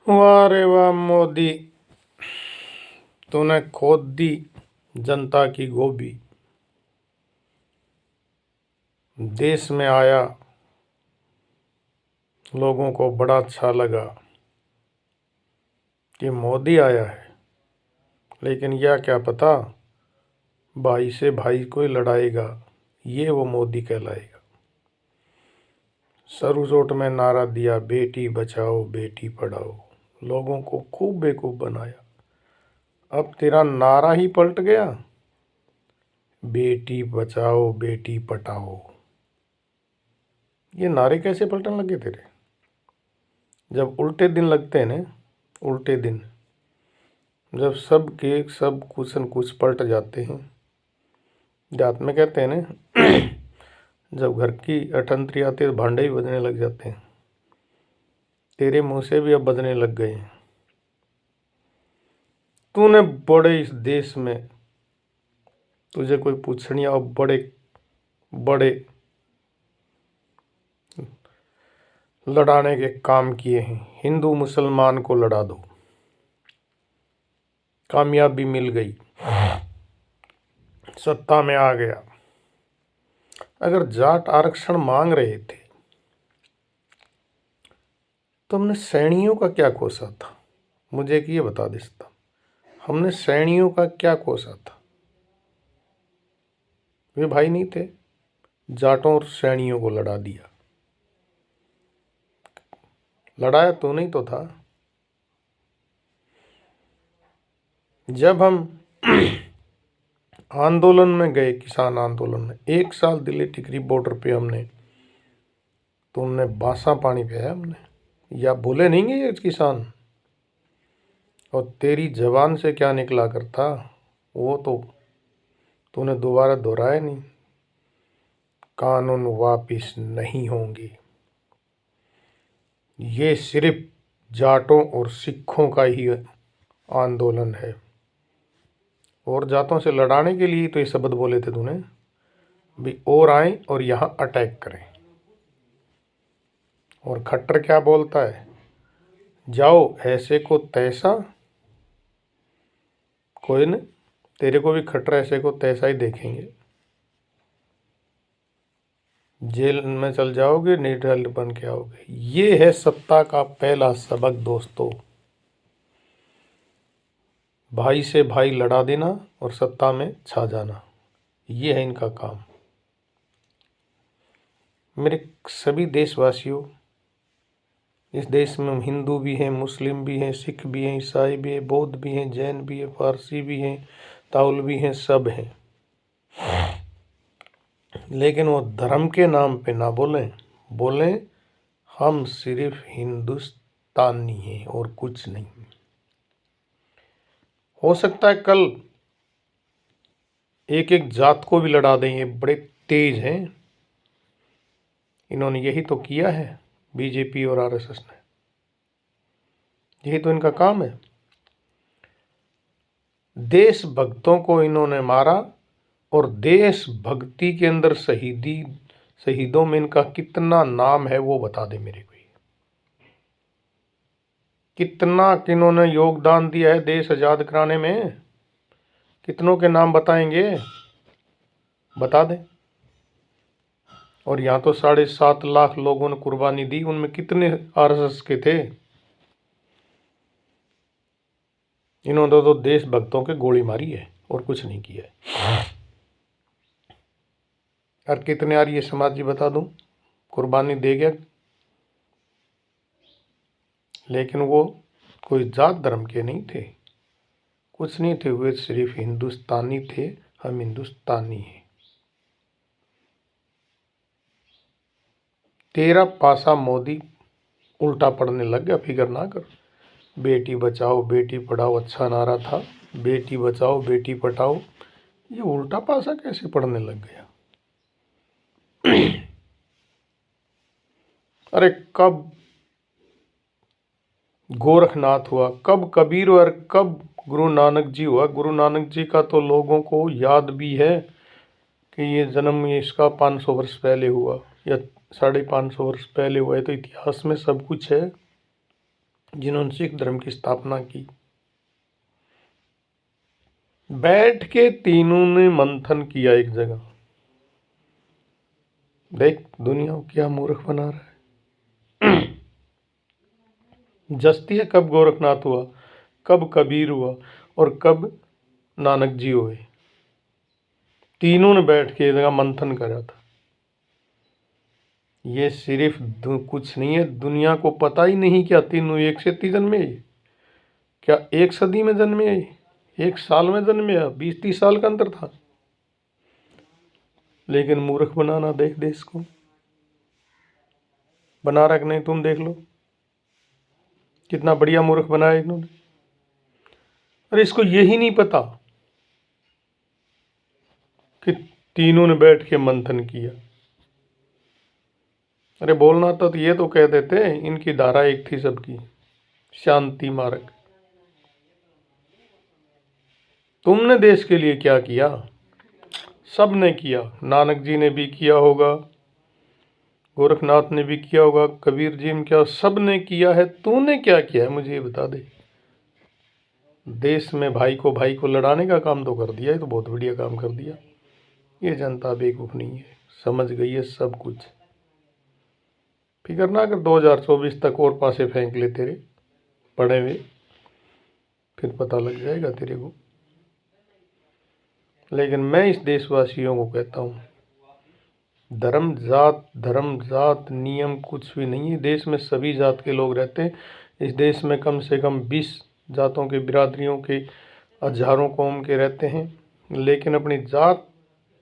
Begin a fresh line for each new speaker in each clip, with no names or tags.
वाह रे वाह मोदी, तूने खोद दी जनता की गोभी। देश में आया, लोगों को बड़ा अच्छा लगा कि मोदी आया है, लेकिन यह क्या पता भाई से भाई कोई लड़ाएगा, ये वो मोदी कहलाएगा। सरुजोट में नारा दिया, बेटी बचाओ बेटी पढ़ाओ, लोगों को खूब बेवकूफ बनाया। अब तेरा नारा ही पलट गया, बेटी बचाओ बेटी पढ़ाओ। ये नारे कैसे पलटने लगे तेरे? जब उल्टे दिन लगते हैं ना, उल्टे दिन, जब सब के सब कुछ न कुछ पलट जाते हैं। जात में कहते हैं ना जब घर की अठंतरी आती है तो भांडे ही बजने लग जाते हैं। तेरे मुंह से भी अब बजने लग गए हैं। तूने बड़े इस देश में, तुझे कोई पूछनी अब बड़े बड़े लड़ाने के काम किए हैं। हिंदू मुसलमान को लड़ा दो, कामयाबी मिल गई, सत्ता में आ गया। अगर जाट आरक्षण मांग रहे थे तो हमने सैनियों का क्या कोसा था? मुझे एक ये बता देता, हमने सैनियों का क्या कोसा था? वे भाई नहीं थे? जाटों और सैनियों को लड़ा दिया। लड़ाया तो नहीं तो था। जब हम आंदोलन में गए, किसान आंदोलन में, 1 साल दिल्ली टिकरी बॉर्डर पे हमने, तो उनने बासा पानी पिया हमने, या बोले नहीं गए ये किसान। और तेरी जबान से क्या निकला करता वो तो तूने दोबारा दोहराया नहीं। कानून वापिस नहीं होंगे। ये सिर्फ जाटों और सिखों का ही आंदोलन है, और जातों से लड़ाने के लिए तो ये शब्द बोले थे तूने भी, और आए और यहाँ अटैक करें। और खट्टर क्या बोलता है, जाओ ऐसे को तैसा, कोई न, तेरे को भी खट्टर ऐसे को तैसा ही देखेंगे। जेल में चल जाओगे, निर्दल बन के आओगे। ये है सत्ता का पहला सबक दोस्तों। भाई से भाई लड़ा देना और सत्ता में छा जाना, ये है इनका काम। मेरे सभी देशवासियों, इस देश में हिंदू भी हैं, मुस्लिम भी हैं, सिख भी हैं, ईसाई भी हैं, बौद्ध भी हैं, जैन भी हैं, फारसी भी हैं, ताउल भी हैं, सब हैं। लेकिन वो धर्म के नाम पे ना बोलें, बोलें हम सिर्फ हिंदुस्तानी हैं और कुछ नहीं। हो सकता है कल एक एक जात को भी लड़ा दें, ये बड़े तेज हैं। इन्होंने यही तो किया है, बीजेपी और आरएसएस ने, यही तो इनका काम है। देशभक्तों को इन्होंने मारा, और देशभक्ति के अंदर शहीदों में इनका कितना नाम है वो बता दे मेरे को। कितना किन्होंने योगदान दिया है देश आजाद कराने में, कितनों के नाम बताएंगे? बता दे। और यहाँ तो 7.5 लाख लोगों ने कुर्बानी दी, उनमें कितने आरएसएस के थे? इन्होंने तो देशभक्तों के गोली मारी है और कुछ नहीं किया है। और कितने आर्य समाजी बता दूं कुर्बानी दे गया, लेकिन वो कोई जात धर्म के नहीं थे, कुछ नहीं थे, वे सिर्फ हिंदुस्तानी थे। हम हिंदुस्तानी हैं। तेरा पासा मोदी उल्टा पड़ने लग गया, फिक्र ना कर। बेटी बचाओ बेटी पढ़ाओ अच्छा नारा था, बेटी बचाओ बेटी पढ़ाओ, ये उल्टा पासा कैसे पड़ने लग गया? अरे कब गोरखनाथ हुआ, कब कबीर और कब गुरु नानक जी हुआ? गुरु नानक जी का तो लोगों को याद भी है कि ये जन्म इसका 500 वर्ष पहले हुआ या 550 वर्ष पहले हुआ है, तो इतिहास में सब कुछ है। जिन्होंने सिख धर्म की स्थापना की, बैठ के तीनों ने मंथन किया एक जगह। देख दुनिया को क्या मूर्ख बना रहा है। जस्ती है कब गोरखनाथ हुआ, कब कबीर हुआ और कब नानक जी हुए। तीनों ने बैठ के एक जगह मंथन करा था। ये सिर्फ कुछ नहीं है, दुनिया को पता ही नहीं क्या तीनों एक से जन्मे, क्या एक सदी में जन्मे, एक साल में जन्मे, 20-30 साल का अंतर था। लेकिन मूर्ख बनाना देख देश को बना रहा कि नहीं, तुम देख लो कितना बढ़िया मूर्ख बनाया इन्होंने। अरे इसको यही नहीं पता कि तीनों ने बैठ के मंथन किया। अरे बोलना तो ये तो कह देते, इनकी धारा एक थी सबकी, शांति मार्ग। तुमने देश के लिए क्या किया? सब ने किया। नानक जी ने भी किया होगा, गोरखनाथ ने भी किया होगा, कबीर जी ने क्या, सब ने किया है। तूने क्या किया है मुझे ये बता दे। देश में भाई को लड़ाने का काम तो कर दिया, ये तो बहुत बढ़िया काम कर दिया। ये जनता बेवकूफ नहीं है, समझ गई है सब कुछ। फिक्र ना कर, 2024 तक और पासे फेंक ले तेरे पड़े हुए, फिर पता लग जाएगा तेरे को। लेकिन मैं इस देशवासियों को कहता हूँ, धर्म जात नियम कुछ भी नहीं है। देश में सभी जात के लोग रहते हैं। इस देश में कम से कम 20 जातों के, बिरादरियों के, हजारों कौम के रहते हैं। लेकिन अपनी जात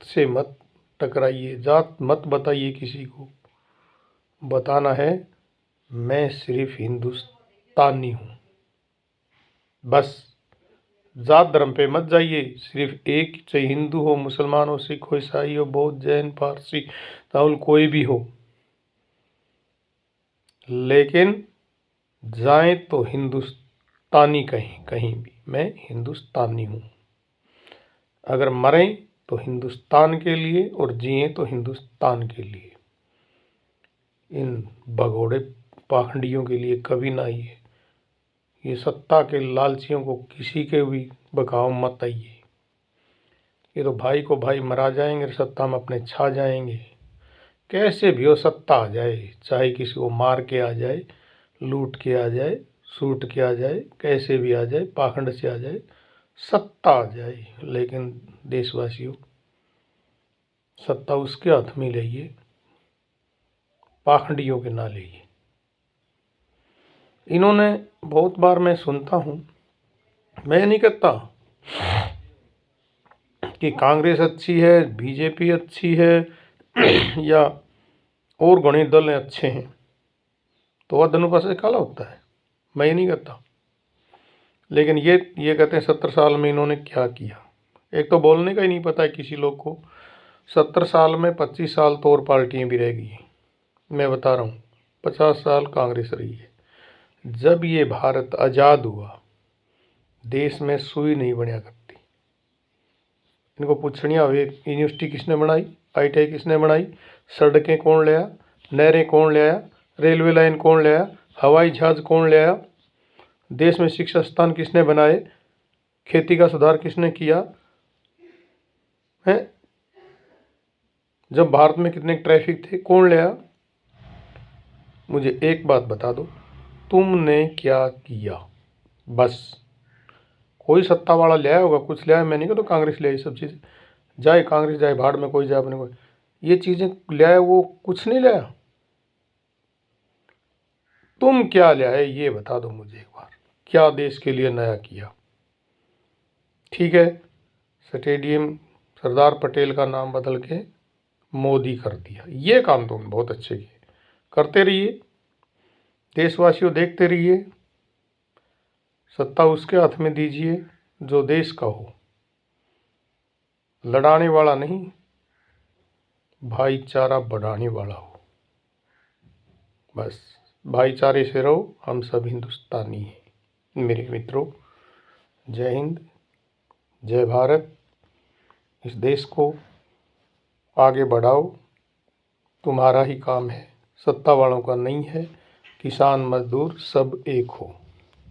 से मत टकराइए, जात मत बताइए किसी को। बताना है मैं सिर्फ हिंदुस्तानी हूँ, बस। जात धर्म पे मत जाइए। सिर्फ एक, चाहे हिंदू हो, मुसलमान हो, सिख हो, ईसाई हो, बौद्ध, जैन, पारसी, राहुल, कोई भी हो, लेकिन जाए तो हिंदुस्तानी कहीं कहीं भी। मैं हिंदुस्तानी हूँ। अगर मरें तो हिंदुस्तान के लिए और जिए तो हिंदुस्तान के लिए। इन भगोड़े पाखंडियों के लिए कभी ना आइए। ये सत्ता के लालचियों को किसी के भी बकाव मत आइए। ये तो भाई को भाई मरा जाएंगे, सत्ता में अपने छा जाएंगे। कैसे भी हो सत्ता आ जाए, चाहे किसी को मार के आ जाए, लूट के आ जाए, सूट के आ जाए, कैसे भी आ जाए, पाखंड से आ जाए, सत्ता आ जाए। लेकिन देशवासियों, सत्ता उसके हाथ में लाइए, पाखंडियों के ना लाइए। इन्होंने बहुत बार मैं सुनता हूँ, मैं नहीं कहता कि कांग्रेस अच्छी है, बीजेपी अच्छी है या और गणित दल अच्छे हैं तो वह दोनों पास काला होता है, मैं ये नहीं कहता। लेकिन ये कहते हैं 70 साल में इन्होंने क्या किया। एक तो बोलने का ही नहीं पता है किसी लोग को। 70 साल में 25 साल तो और पार्टियां भी रह गई। मैं बता रहा हूँ, 50 साल कांग्रेस रही है। जब ये भारत आज़ाद हुआ, देश में सुई नहीं बनया करती। इनको पूछनिया हुई, यूनिवर्सिटी किसने बनाई, ITI किसने बनाई, सड़कें कौन ले आया, नहरें कौन ले आया, रेलवे लाइन कौन ले आया, हवाई जहाज कौन ले आया, देश में शिक्षा स्थान किसने बनाए, खेती का सुधार किसने किया है, जब भारत में कितने ट्रैफिक थे, कौन ले आया। मुझे एक बात बता दो, तुमने क्या किया। बस कोई सत्ता वाला ले आया होगा, कुछ ले आया, मैं नहीं कहता कांग्रेस ले आई सब चीज़ें, जाए कांग्रेस जाए भाड़ में, कोई जाए अपने कोई, ये चीज़ें ले आया, वो कुछ नहीं ले आया। तुम क्या ले आए ये बता दो मुझे एक बार, क्या देश के लिए नया किया। ठीक है, स्टेडियम सरदार पटेल का नाम बदल के मोदी कर दिया, ये काम तुमने बहुत अच्छे किए। करते रहिए, देशवासियों देखते रहिए। सत्ता उसके हाथ में दीजिए जो देश का हो, लड़ाने वाला नहीं, भाईचारा बढ़ाने वाला हो। बस भाईचारे से रहो, हम सब हिंदुस्तानी हैं मेरे मित्रों। जय हिंद, जय भारत। इस देश को आगे बढ़ाओ, तुम्हारा ही काम है, सत्ता वालों का नहीं है। किसान मजदूर सब एक हो।